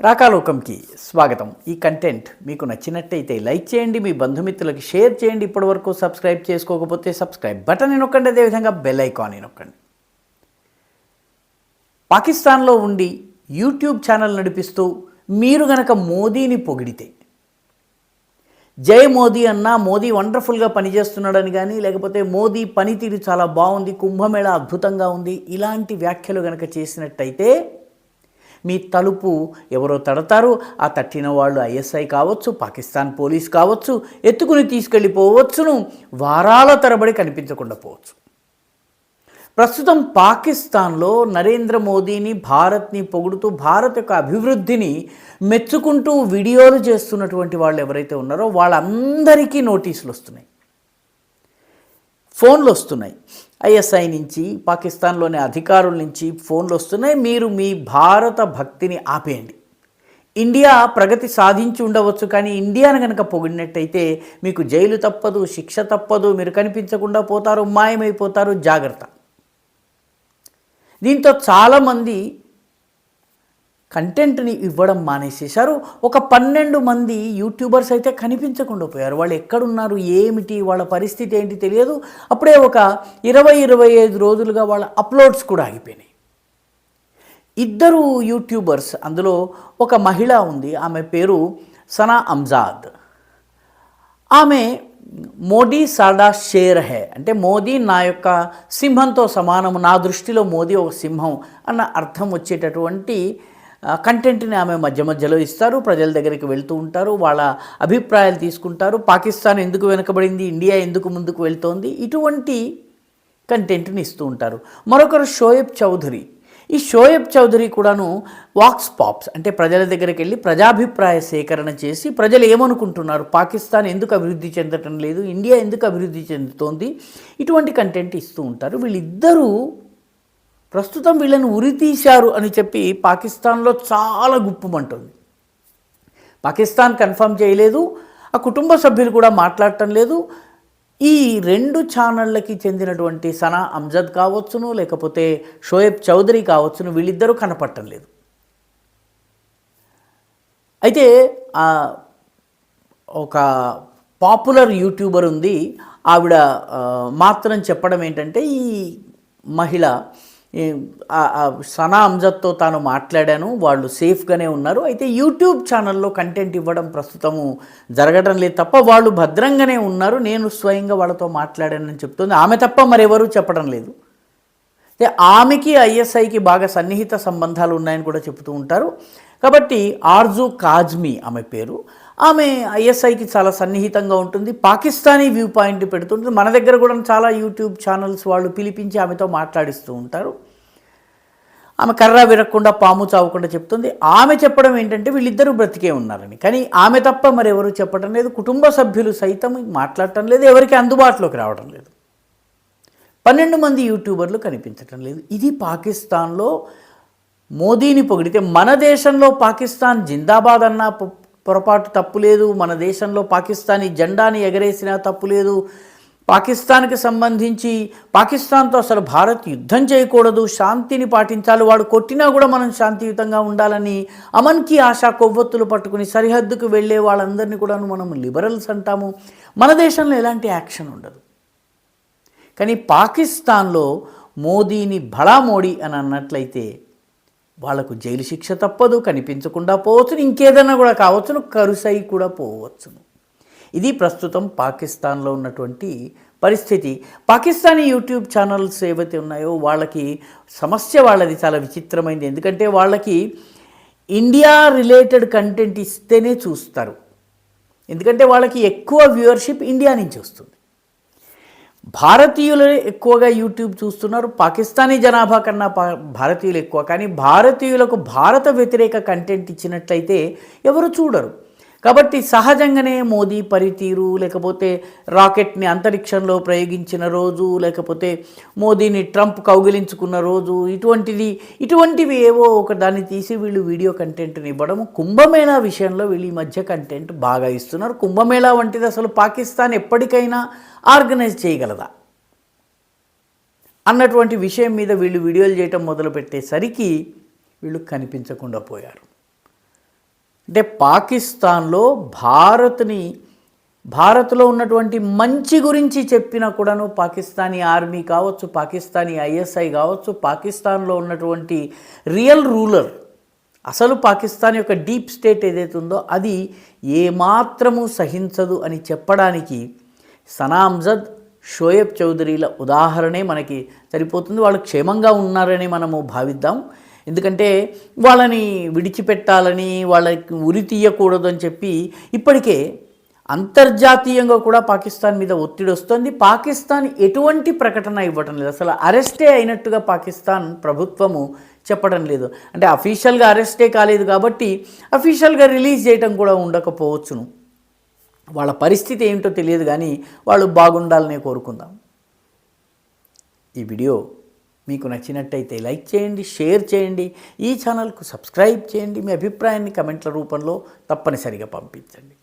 రాకాలోకంకి స్వాగతం. ఈ కంటెంట్ మీకు నచ్చినట్టయితే లైక్ చేయండి, మీ బంధుమిత్రులకి షేర్ చేయండి. ఇప్పటివరకు సబ్స్క్రైబ్ చేసుకోకపోతే సబ్స్క్రైబ్ బటన్ నొక్కండి, అదేవిధంగా బెల్ ఐకాన్ నొక్కండి. పాకిస్తాన్లో ఉండి యూట్యూబ్ ఛానల్ నడిపిస్తూ మీరు గనక మోదీని పొగిడితే, జై మోదీ అన్నా, మోదీ వండర్ఫుల్గా పనిచేస్తున్నాడని కానీ, లేకపోతే మోదీ పనితీరు చాలా బాగుంది, కుంభమేళా అద్భుతంగా ఉంది, ఇలాంటి వ్యాఖ్యలు గనక చేసినట్టయితే మీ తలుపు ఎవరో తడతారు. ఆ తట్టిన వాళ్ళు ఐఎస్ఐ కావచ్చు, పాకిస్తాన్ పోలీస్ కావచ్చు, ఎత్తుకుని తీసుకెళ్ళిపోవచ్చును, వారాల తరబడి కనిపించకుండా పోవచ్చు. ప్రస్తుతం పాకిస్తాన్లో నరేంద్ర మోదీని, భారత్ని పొగుడుతూ భారత్ యొక్క అభివృద్ధిని మెచ్చుకుంటూ వీడియోలు చేస్తున్నటువంటి వాళ్ళు ఎవరైతే ఉన్నారో వాళ్ళందరికీ నోటీసులు వస్తున్నాయి, ఫోన్లు వస్తున్నాయి. ఐఎస్ఐ నుంచి, పాకిస్తాన్లోని అధికారుల నుంచి ఫోన్లు వస్తున్నాయి. మీరు మీ భారత భక్తిని ఆపేయండి. ఇండియా ప్రగతి సాధించి ఉండవచ్చు, కానీ ఇండియాను కనుక పొగిడినట్టయితే మీకు జైలు తప్పదు, శిక్ష తప్పదు, మీరు కనిపించకుండా పోతారు, మాయమైపోతారు, జాగ్రత్త. దీంతో చాలామంది కంటెంట్ని ఇవ్వడం మానేసేశారు. ఒక 12 మంది యూట్యూబర్స్ అయితే కనిపించకుండా పోయారు. వాళ్ళు ఎక్కడున్నారు, ఏమిటి, వాళ్ళ పరిస్థితి ఏంటి తెలియదు. అప్పుడే ఒక 20-25 రోజులుగా వాళ్ళ అప్లోడ్స్ కూడా ఆగిపోయినాయి. 2 యూట్యూబర్స్, అందులో ఒక మహిళ ఉంది, ఆమె పేరు సనా అమ్జాద్. ఆమె మోడీ సాడా షేర్ హే, అంటే మోదీ నా యొక్క సింహంతో సమానము, నా దృష్టిలో మోదీ ఒక సింహం అన్న అర్థం వచ్చేటటువంటి కంటెంట్ని ఆమె మధ్య మధ్యలో ఇస్తారు. ప్రజల దగ్గరికి వెళ్తూ ఉంటారు, వాళ్ళ అభిప్రాయాలు తీసుకుంటారు. పాకిస్తాన్ ఎందుకు వెనుకబడింది, ఇండియా ఎందుకు ముందుకు వెళ్తోంది, ఇటువంటి కంటెంట్ని ఇస్తూ ఉంటారు. మరొకరు షోయబ్ చౌదరి. ఈ షోయబ్ చౌదరి కూడాను వాక్స్ పాప్స్, అంటే ప్రజల దగ్గరికి వెళ్ళి ప్రజాభిప్రాయ సేకరణ చేసి ప్రజలు ఏమనుకుంటున్నారు, పాకిస్తాన్ ఎందుకు అభివృద్ధి చెందటం లేదు, ఇండియా ఎందుకు అభివృద్ధి చెందుతోంది, ఇటువంటి కంటెంట్ ఇస్తూ ఉంటారు. వీళ్ళిద్దరూ ప్రస్తుతం వీళ్ళని ఉరితీశారు అని చెప్పి పాకిస్తాన్లో చాలా గుప్పుమంటుంది. పాకిస్తాన్ కన్ఫర్మ్ చేయలేదు, ఆ కుటుంబ సభ్యులు కూడా మాట్లాడటం లేదు. ఈ 2 ఛానళ్ళకి చెందినటువంటి సనా అమ్జద్ కావచ్చును, లేకపోతే షోయబ్ చౌదరి కావచ్చును, వీళ్ళిద్దరూ కనపడటం లేదు. అయితే ఒక పాపులర్ యూట్యూబర్ ఉంది, ఆవిడ మాత్రం చెప్పడం ఏంటంటే, ఈ మహిళ సనా అమ్జద్తో తాను మాట్లాడాను, వాళ్ళు సేఫ్గానే ఉన్నారు, అయితే యూట్యూబ్ ఛానల్లో కంటెంట్ ఇవ్వడం ప్రస్తుతము జరగడం లేదు తప్ప వాళ్ళు భద్రంగానే ఉన్నారు, నేను స్వయంగా వాళ్ళతో మాట్లాడానని చెప్తుంది. ఆమె తప్ప మరెవరూ చెప్పడం లేదు. అయితే ఆమెకి ఐఎస్ఐకి బాగా సన్నిహిత సంబంధాలు ఉన్నాయని కూడా చెబుతూ ఉంటారు. కాబట్టి ఆర్జు కాజ్మీ ఆమె పేరు. ఆమె ఐఎస్ఐకి చాలా సన్నిహితంగా ఉంటుంది, పాకిస్తానీ వ్యూ పాయింట్ పెడుతుంటుంది. మన దగ్గర కూడా చాలా యూట్యూబ్ ఛానల్స్ వాళ్ళు పిలిపించి ఆమెతో మాట్లాడిస్తూ ఉంటారు. ఆమె కర్ర విరగకుండా పాము చావకుండా చెప్తుంది. ఆమె చెప్పడం ఏంటంటే వీళ్ళిద్దరూ బ్రతికే ఉన్నారని, కానీ ఆమె తప్ప మరెవరూ చెప్పడం లేదు. కుటుంబ సభ్యులు సైతం మాట్లాడటం లేదు, ఎవరికి అందుబాటులోకి రావడం లేదు. 12 మంది యూట్యూబర్లు కనిపించటం లేదు. ఇది పాకిస్తాన్లో మోదీని పొగిడితే. మన దేశంలో పాకిస్తాన్ జిందాబాద్ అన్నా పొరపాటు తప్పు లేదు, మన దేశంలో పాకిస్తానీ జెండాని ఎగరేసినా తప్పు లేదు, పాకిస్తాన్కి సంబంధించి పాకిస్తాన్తో అసలు భారత్ యుద్ధం చేయకూడదు, శాంతిని పాటించాలి, వాడు కొట్టినా కూడా మనం శాంతియుతంగా ఉండాలని అమన్కి ఆశా కొవ్వొత్తులు పట్టుకుని సరిహద్దుకు వెళ్ళే వాళ్ళందరినీ కూడా మనం లిబరల్స్ అంటాము. మన దేశంలో ఎలాంటి యాక్షన్ ఉండదు. కానీ పాకిస్తాన్లో మోదీని బడా మోడీ అని అన్నట్లయితే వాళ్లకు జైలు శిక్ష తప్పదు, కనిపించకుండా పోవచ్చును, ఇంకేదైనా కూడా కావచ్చును, కరుసై కూడా పోవచ్చును. ఇది ప్రస్తుతం పాకిస్తాన్లో ఉన్నటువంటి పరిస్థితి. పాకిస్తానీ యూట్యూబ్ ఛానల్స్ ఏవైతే ఉన్నాయో వాళ్ళకి సమస్య, వాళ్ళది చాలా విచిత్రమైంది. ఎందుకంటే వాళ్ళకి ఇండియా రిలేటెడ్ కంటెంట్ ఇస్తేనే చూస్తారు, ఎందుకంటే వాళ్ళకి ఎక్కువ వ్యూవర్షిప్ ఇండియా నుంచి వస్తుంది. భారతీయులే ఎక్కువగా యూట్యూబ్ చూస్తున్నారు, పాకిస్తానీ జనాభా కన్నా భారతీయులు ఎక్కువ. కానీ భారతీయులకు భారత వ్యతిరేక కంటెంట్ ఇచ్చినట్లయితే ఎవరు చూడరు. కాబట్టి సహజంగానే మోదీ పనితీరు, లేకపోతే రాకెట్ని అంతరిక్షంలో ప్రయోగించిన రోజు, లేకపోతే మోదీని ట్రంప్ కౌగిలించుకున్న రోజు, ఇటువంటివి ఏవో ఒక దాన్ని తీసి వీళ్ళు వీడియో కంటెంట్ని ఇవ్వడం. కుంభమేళా విషయంలో వీళ్ళు ఈ మధ్య కంటెంట్ బాగా ఇస్తున్నారు. కుంభమేళా వంటిది అసలు పాకిస్తాన్ ఎప్పటికైనా ఆర్గనైజ్ చేయగలదా అన్నటువంటి విషయం మీద వీళ్ళు వీడియోలు చేయటం మొదలుపెట్టేసరికి వీళ్ళు కనిపించకుండా పోయారు. అంటే పాకిస్తాన్లో భారత్లో ఉన్నటువంటి మంచి గురించి చెప్పినా కూడాను పాకిస్తానీ ఆర్మీ కావచ్చు, పాకిస్తానీ ఐఎస్ఐ కావచ్చు, పాకిస్తాన్లో ఉన్నటువంటి రియల్ రూలర్, అసలు పాకిస్తాన్ యొక్క డీప్ స్టేట్ ఏదైతే ఉందో అది ఏమాత్రము సహించదు అని చెప్పడానికి సనామ్జద్, షోయబ్ చౌదరీల ఉదాహరణే మనకి సరిపోతుంది. వాళ్ళు క్షేమంగా ఉన్నారని మనము భావిద్దాం. ఎందుకంటే వాళ్ళని విడిచిపెట్టాలని, వాళ్ళకి ఉరి తీయకూడదు అని చెప్పి ఇప్పటికే అంతర్జాతీయంగా కూడా పాకిస్తాన్ మీద ఒత్తిడి వస్తుంది. పాకిస్తాన్ ఎటువంటి ప్రకటన ఇవ్వటం లేదు, అసలు అరెస్టే అయినట్టుగా పాకిస్తాన్ ప్రభుత్వము చెప్పడం లేదు. అంటే అఫీషియల్గా అరెస్టే కాలేదు కాబట్టి అఫీషియల్గా రిలీజ్ చేయటం కూడా ఉండకపోవచ్చును. వాళ్ళ పరిస్థితి ఏంటో తెలియదు, కానీ వాళ్ళు బాగుండాలనే కోరుకుందాం. ఈ వీడియో మీకు నచ్చినట్టయితే లైక్ చేయండి, షేర్ చేయండి, ఈ ఛానల్కు సబ్స్క్రైబ్ చేయండి. మీ అభిప్రాయాన్ని కమెంట్ల రూపంలో తప్పనిసరిగా పంపించండి.